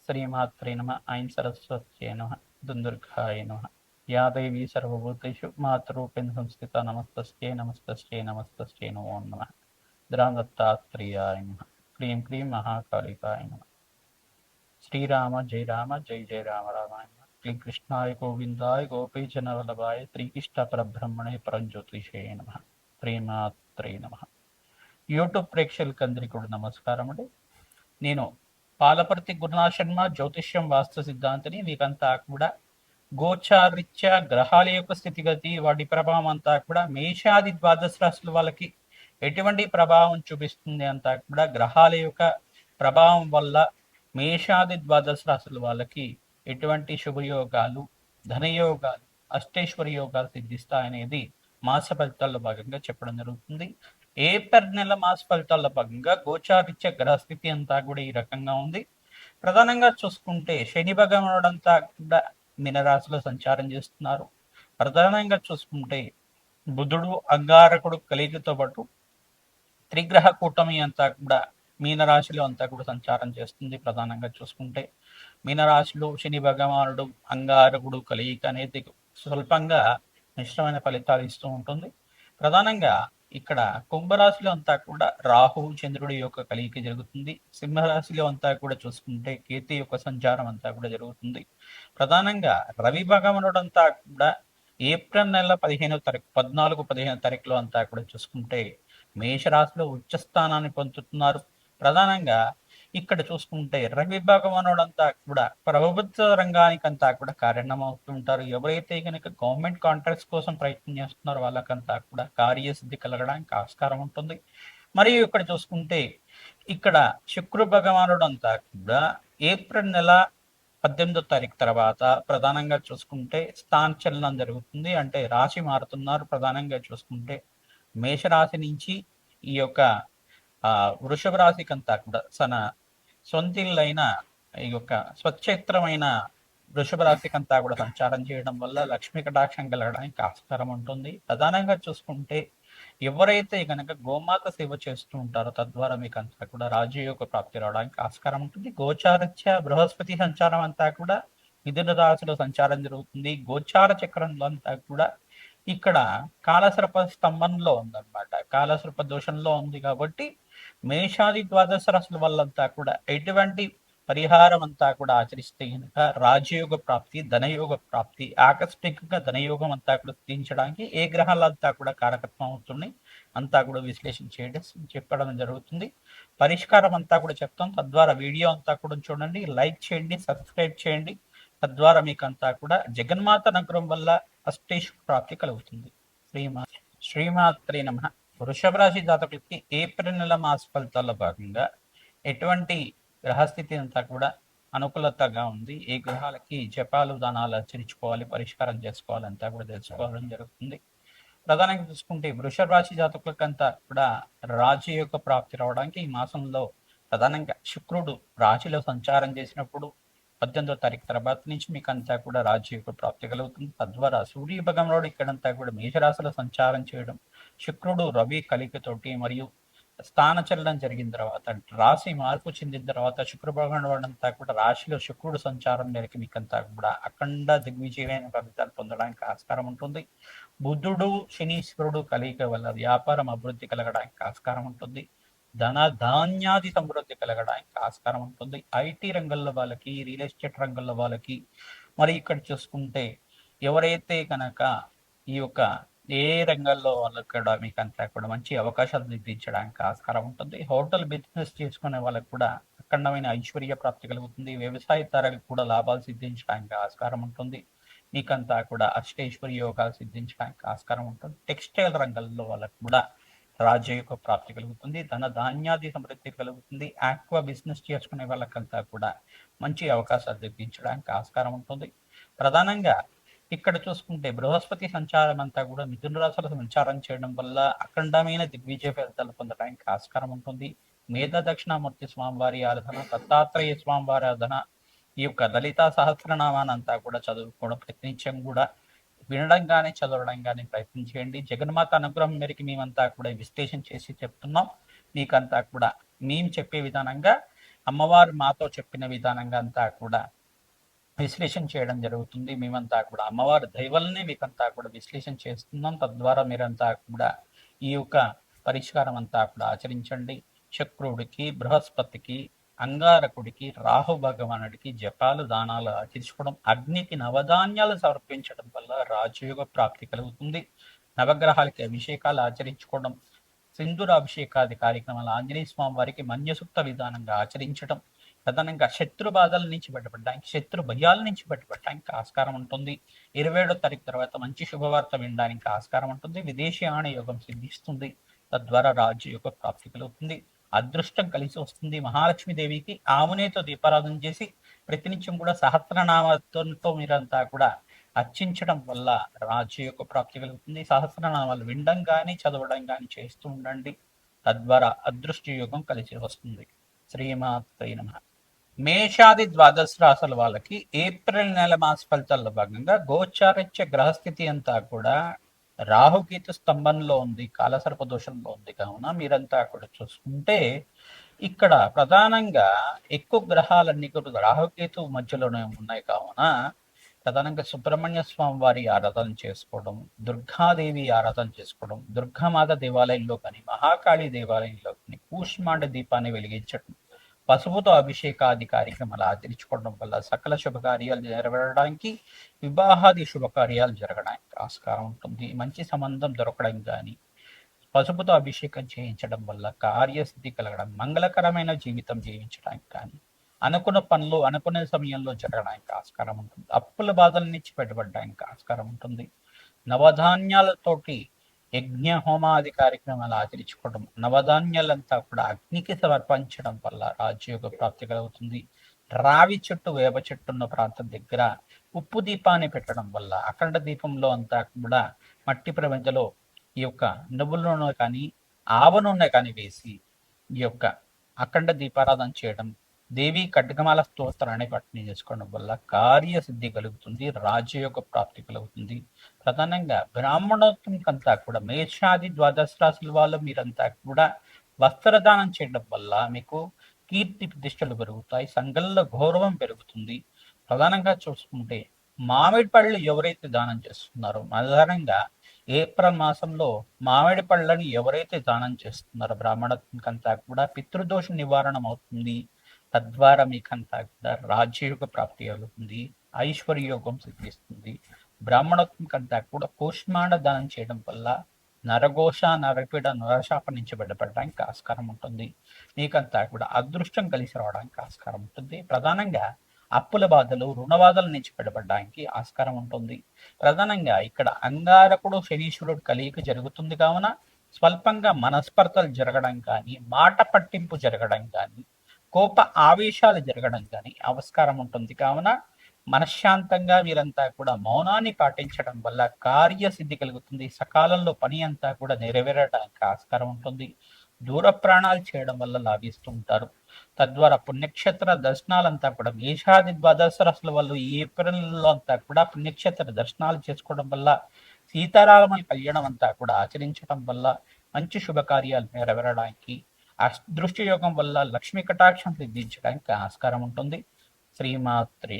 శ్రీమాత్రే నమ. ఐం సరస్వత్యై నమ. దుందుర్గాయ నమ. యా దేవీ సర్వభూతేషు మాతృరూపేణ సంస్థిత నమస్తస్యై నమస్తస్యై నమస్తస్యై నమో నమః. దత్తాత్రేయాయ నమః. క్లీం క్లీం మహాకాళికాయ నమః. శ్రీరామ జయ రామ జయ జయ రామ రామాయ నమః. క్లీం కృష్ణాయ గోవిందాయ గోపీజనవల్లభాయ శ్రీకృష్ణ పరబ్రహ్మణే పరంజ్యోతిషే నమః. శ్రీమాత్రే నమః. యూట్యూబ్ ప్రేక్షకులకు అందరికీ కూడా నమస్కారం అండి. నేను పాలపర్తి గురునాథ్ శర్మ, జ్యోతిష్యం వాస్తు సిద్ధాంతిని. మీకంతా కూడా గోచారీత్యా గ్రహాల యొక్క స్థితిగతి, వాటి ప్రభావం అంతా కూడా మేషాది ద్వాదశ రాశుల వాళ్ళకి ఎటువంటి ప్రభావం చూపిస్తుంది అంతా కూడా గ్రహాల యొక్క ప్రభావం వల్ల మేషాది ద్వాదశ రాశుల వాళ్ళకి ఎటువంటి శుభయోగాలు, ధనయోగాలు, అష్టైశ్వర్య యోగాలు సిద్ధిస్తాయనేది మాస ఫలితాల్లో భాగంగా చెప్పడం జరుగుతుంది. ఏప్రిల్ నెల మాస ఫలితాల్లో భాగంగా గోచారిత్య గ్రహస్థితి అంతా కూడా ఈ రకంగా ఉంది. ప్రధానంగా చూసుకుంటే శని భగవానుడంతా కూడా మీనరాశిలో సంచారం చేస్తున్నారు. ప్రధానంగా చూసుకుంటే బుధుడు అంగారకుడు కలిగితో పాటు త్రిగ్రహ కూటమి అంతా కూడా మీనరాశిలో అంతా కూడా సంచారం చేస్తుంది. ప్రధానంగా చూసుకుంటే మీనరాశిలో శని భగవానుడు అంగారకుడు కలియిక అనేది స్వల్పంగా మిశ్రమైన ఫలితాలు ఇస్తూ ఉంటుంది. ప్రధానంగా ఇక్కడ కుంభరాశిలో అంతా కూడా రాహు చంద్రుడి యొక్క కలియిక జరుగుతుంది. సింహరాశిలో అంతా కూడా చూసుకుంటే కేతు యొక్క సంచారం అంతా కూడా జరుగుతుంది. ప్రధానంగా రవి భగవానుడు అంతా కూడా ఏప్రిల్ నెల 14-15 తారీఖులో అంతా కూడా చూసుకుంటే మేషరాశిలో ఉచ్చ స్థానాన్ని పొందుతున్నారు. ప్రధానంగా ఇక్కడ చూసుకుంటే రవి భగవానుడు అంతా కూడా ప్రభుత్వ రంగానికంతా కూడా కారణమవుతుంటారు. ఎవరైతే కనుక గవర్నమెంట్ కాంట్రాక్ట్స్ కోసం ప్రయత్నం చేస్తున్నారో వాళ్ళకంతా కూడా కార్యసిద్ధి కలగడానికి ఆస్కారం ఉంటుంది. మరియు ఇక్కడ చూసుకుంటే ఇక్కడ శుక్ర భగవానుడు అంతా కూడా ఏప్రిల్ నెల 18వ తారీఖు తర్వాత ప్రధానంగా చూసుకుంటే స్థానచలనం జరుగుతుంది. అంటే రాశి మారుతున్నారు. ప్రధానంగా చూసుకుంటే మేషరాశి నుంచి ఈ యొక్క వృషభ రాశికంతా కూడా సొంతిల్లైన ఈ యొక్క స్వచ్ఛేత్రమైన వృషభ రాశికంతా కూడా సంచారం చేయడం వల్ల లక్ష్మీ కటాక్షం కలగడానికి ఆస్కారం ఉంటుంది. ప్రధానంగా చూసుకుంటే ఎవరైతే కనుక గోమాత సేవ చేస్తూ ఉంటారో తద్వారా మీకు అంతా కూడా రాజయోగ ప్రాప్తి రావడానికి ఆస్కారం ఉంటుంది. గోచారత్య బృహస్పతి సంచారం అంతా కూడా మిథున రాశిలో సంచారం జరుగుతుంది. గోచార చక్రంలో అంతా కూడా ఇక్కడ కాలసర్ప స్తంభంలో ఉందన్నమాట. కాలసర్ప దోషంలో ఉంది కాబట్టి మేషాది ద్వాదశ రాశుల వల్లంతా కూడా ఎటువంటి పరిహారం అంతా కూడా ఆచరిస్తే కనుక రాజయోగ ప్రాప్తి, ధనయోగ ప్రాప్తి, ఆకస్మికంగా ధనయోగం అంతా కూడా సిద్ధించడానికి ఏ గ్రహాలంతా కూడా కారకత్వం అవుతుంది అంతా కూడా విశ్లేషణ చెప్పడం జరుగుతుంది. పరిష్కారం అంతా కూడా చెప్తాం. తద్వారా వీడియో అంతా కూడా చూడండి, లైక్ చేయండి, సబ్స్క్రైబ్ చేయండి. తద్వారా మీకు అంతా కూడా జగన్మాత అనుగ్రహం వల్ల అష్టైశ్వర్య ప్రాప్తి కలుగుతుంది. శ్రీమాత్రే నమః. వృషభ రాశి జాతకులకి ఏప్రిల్ నెల మాస ఫలితాల్లో భాగంగా ఎటువంటి గ్రహస్థితి అంతా కూడా అనుకూలతగా ఉంది. ఏ గ్రహాలకి జపాలు, దానాలు ఆచరించుకోవాలి, పరిష్కారం చేసుకోవాలి అంతా కూడా తెలుసుకోవడం జరుగుతుంది. ప్రధానంగా చూసుకుంటే వృషభ రాశి జాతకులకంతా కూడా రాజయోగ ప్రాప్తి రావడానికి ఈ మాసంలో ప్రధానంగా శుక్రుడు రాశిలో సంచారం చేసినప్పుడు 18వ తారీఖు తర్వాత నుంచి మీకు అంతా కూడా రాజయోగ ప్రాప్తి కలుగుతుంది. తద్వారా సూర్య భగవానుడు ఇక్కడంతా కూడా మేషరాశిలో సంచారం చేయడం, శుక్రుడు రవి కలికతోటి మరియు స్థానచలనం జరిగిన తర్వాత రాశి మార్పు చెందిన తర్వాత శుక్ర భగవానుడు అంతా కూడా రాశిలో శుక్రుడు సంచారం మేరకు మీకంతా కూడా అఖండ దిగ్విజయమైన ఫలితాలు పొందడానికి ఆస్కారం ఉంటుంది. బుధుడు శనీశ్వరుడు కలియిక వల్ల వ్యాపారం అభివృద్ధి కలగడానికి ఆస్కారం ఉంటుంది. ధాన్యాది సమృద్ధి కలగడానికి ఆస్కారం ఉంటుంది. ఐటీ రంగంలో వాళ్ళకి, రియల్ ఎస్టేట్ రంగంలో వాళ్ళకి, మరి ఇక్కడ చూసుకుంటే ఎవరైతే కనుక ఈ యొక్క ఏ రంగంలో వాళ్ళకి కూడా మీకు అంతా కూడా మంచి అవకాశాలు నిర్మించడానికి ఆస్కారం ఉంటుంది. హోటల్ బిజినెస్ చేసుకునే వాళ్ళకి కూడా అఖండమైన ఐశ్వర్య ప్రాప్తి కలుగుతుంది. వ్యవసాయదారులకు కూడా లాభాలు సిద్ధించడానికి ఆస్కారం ఉంటుంది. మీకంతా కూడా అష్టైశ్వర్య యోగాలు సిద్ధించడానికి ఆస్కారం ఉంటుంది. టెక్స్టైల్ రంగంలో వాళ్ళకు కూడా రాజయోగ ప్రాప్తి కలుగుతుంది. ధాన్యాది సమృద్ధి కలుగుతుంది. ఆక్వా బిజినెస్ చేసుకునే వాళ్ళకంతా కూడా మంచి అవకాశాలు తెప్పించడానికి ఆస్కారం ఉంటుంది. ప్రధానంగా ఇక్కడ చూసుకుంటే బృహస్పతి సంచారం అంతా కూడా మిథున రాశిలో సంచారం చేయడం వల్ల అఖండమైన దిగ్విజయ ఫలితాలు పొందడానికి ఆస్కారం ఉంటుంది. మేధ దక్షిణామూర్తి స్వామివారి ఆరాధన, దత్తాత్రేయ స్వామివారి ఆరాధన, ఈ యొక్క లలితా సహస్రనామాన్ని అంతా కూడా చదువుకోవడం ప్రయత్నించడం కూడా వినడం కానీ చదవడం కానీ ప్రయత్నించండి. జగన్మాత అనుగ్రహం మేరకు మేమంతా కూడా విశ్లేషణ చేసి చెప్తున్నాం. మీకంతా కూడా మేము చెప్పే విధానంగా అమ్మవారు మాతో చెప్పిన విధానంగా అంతా కూడా విశ్లేషణ చేయడం జరుగుతుంది. మేమంతా కూడా అమ్మవారి దైవల్ని మీకంతా కూడా విశ్లేషణ చేస్తున్నాం. తద్వారా మీరంతా కూడా ఈ యొక్క పరిష్కారం అంతా కూడా ఆచరించండి. శుక్రుడికి, బృహస్పతికి, అంగారకుడికి, రాహు భగవానుడికి జపాలు దానాలు ఆచరించుకోవడం, అగ్నికి నవధాన్యాలు సమర్పించడం వల్ల రాజయోగ ప్రాప్తి కలుగుతుంది. నవగ్రహాలకి అభిషేకాలు ఆచరించుకోవడం, సింధూరాభిషేకాది కార్యక్రమాలు ఆంజనేయ స్వామి వారికి మన్యసూక్త విధానంగా ఆచరించడం, ప్రధానంగా శత్రు బాధల నుంచి బయటపడడానికి, శత్రు భయాల నుంచి బయటపడడానికి ఆస్కారం ఉంటుంది. 27వ తారీఖు తర్వాత మంచి శుభవార్త వినడానికి ఆస్కారం ఉంటుంది. విదేశీయాన యోగం సిద్ధిస్తుంది. తద్వారా రాజ్యయోగ ప్రాప్తి కలుగుతుంది. అదృష్టం కలిసి వస్తుంది. మహాలక్ష్మీదేవికి ఆవునేతో దీపారాధన చేసి ప్రతినిత్యం కూడా సహస్రనామాలతో మీరంతా కూడా అర్చించడం వల్ల రాజయోగ ప్రాప్తి కలుగుతుంది. సహస్రనామాలు వినడం కానీ చదవడం కానీ చేస్తూ ఉండండి. తద్వారా అదృష్ట యోగం కలిసి వస్తుంది. శ్రీమాత్రే నమః. మేషాది ద్వాదశ రాశుల వాళ్ళకి ఏప్రిల్ నెల మాస ఫలితాల్లో భాగంగా గోచారిత్య గ్రహస్థితి అంతా కూడా రాహుకేతు స్తంభంలో ఉంది, కాలసర్ప దోషంలో ఉంది. కావున మీరంతా కూడా చూసుకుంటే ఇక్కడ ప్రధానంగా ఎక్కువ గ్రహాలన్నీ కూడా రాహుకేతు మధ్యలోనే ఉన్నాయి. కావున ప్రధానంగా సుబ్రహ్మణ్య స్వామి వారి ఆరాధన చేసుకోవడం, దుర్గాదేవి ఆరాధన చేసుకోవడం, దుర్గామాత దేవాలయంలో కానీ మహాకాళి దేవాలయంలో కానీ కూష్మాండ దీపాన్ని వెలిగించడం, పసుపుతో అభిషేకాది కార్యక్రమాలు ఆచరించుకోవడం వల్ల సకల శుభకార్యాలు నెరవేరడానికి, వివాహాది శుభకార్యాలు జరగడానికి ఆస్కారం ఉంటుంది. మంచి సంబంధం దొరకడం కానీ, పసుపుతో అభిషేకం చేయించడం వల్ల కార్యసిద్ధి కలగడం, మంగళకరమైన జీవితం జీవించడానికి కానీ, అనుకున్న పనులు అనుకునే సమయంలో జరగడానికి ఆస్కారం ఉంటుంది. అప్పుల బాధల నుంచి బయటపడడానికి ఆస్కారం ఉంటుంది. నవధాన్యాలతోటి యజ్ఞ హోమాది కార్యక్రమాలు ఆచరించుకోవడం, నవధాన్యాలంతా కూడా అగ్నికి సమర్పించడం వల్ల రాజయోగ ప్రాప్తి కలుగుతుంది. రావి చెట్టు, వేప చెట్టు ఉన్న ప్రాంతం దగ్గర ఉప్పు దీపాన్ని పెట్టడం వల్ల అఖండ దీపంలో అంతా కూడా మట్టి ప్రపంచంలో ఈ యొక్క నువ్వుల నూనె కానీ ఆవ నూనె కానీ వేసి ఈ యొక్క అఖండ దీపారాధన చేయడం, దేవి ఖడ్గమాల స్తోత్రాన్ని పఠనం చేసుకోవడం వల్ల కార్యసిద్ధి కలుగుతుంది. రాజయోగ ప్రాప్తి కలుగుతుంది. ప్రధానంగా బ్రాహ్మణోత్తంకంతా కూడా మేషాది ద్వాదశ రాశుల వాళ్ళు మీరంతా కూడా వస్త్రదానం చేయడం వల్ల మీకు కీర్తి ప్రతిష్టలు పెరుగుతాయి, సంఘంలో గౌరవం పెరుగుతుంది. ప్రధానంగా చూసుకుంటే మామిడి పళ్ళు ఎవరైతే దానం చేస్తున్నారో, ప్రధానంగా ఏప్రిల్ మాసంలో మామిడి పళ్ళని ఎవరైతే దానం చేస్తున్నారో బ్రాహ్మణకంతా కూడా పితృదోష నివారణ అవుతుంది. తద్వారా మీకంతా కూడా రాజ్యయోగ ప్రాప్తి కలుగుతుంది, ఐశ్వర్యయోగం సిద్ధిస్తుంది. బ్రాహ్మణోత్మకంతా కూడా కూష్మాండ దానం చేయడం వల్ల నరఘోష, నరపీడ, నరశాప నుంచి బయటపడడానికి ఆస్కారం ఉంటుంది. మీకంతా కూడా అదృష్టం కలిసి రావడానికి ఆస్కారం ఉంటుంది. ప్రధానంగా అప్పుల బాధలు, రుణబాధల నుంచి బయటపడడానికి ఆస్కారం ఉంటుంది. ప్రధానంగా ఇక్కడ అంగారకుడు శనీశ్వరుడు కలియిక జరుగుతుంది. కావున స్వల్పంగా మనస్పర్ధలు జరగడం కానీ, మాట పట్టింపు జరగడం కానీ, కోప ఆవేశాలు జరగడం కానీ ఆస్కారం ఉంటుంది. కావున మనశ్శాంతంగా వీరంతా కూడా మౌనాన్ని పాటించడం వల్ల కార్యసిద్ధి కలుగుతుంది. సకాలంలో పని అంతా కూడా నెరవేరడానికి ఆస్కారం ఉంటుంది. దూర ప్రాణాలు చేయడం వల్ల లాభిస్తూ ఉంటారు. తద్వారా పుణ్యక్షేత్ర దర్శనాలంతా కూడా మేషాది ద్వాదశ రాశుల వాళ్ళు ఈ ఏప్రిల్లో అంతా కూడా పుణ్యక్షేత్ర దర్శనాలు చేసుకోవడం వల్ల, సీతారాముల కళ్యాణం అంతా కూడా ఆచరించడం వల్ల మంచి శుభకార్యాలు నెరవేరడానికి, అదృష్ట యోగం వల్ల లక్ష్మీ కటాక్షం సిద్ధించడానికి ఆస్కారం ఉంటుంది. శ్రీమాత్రే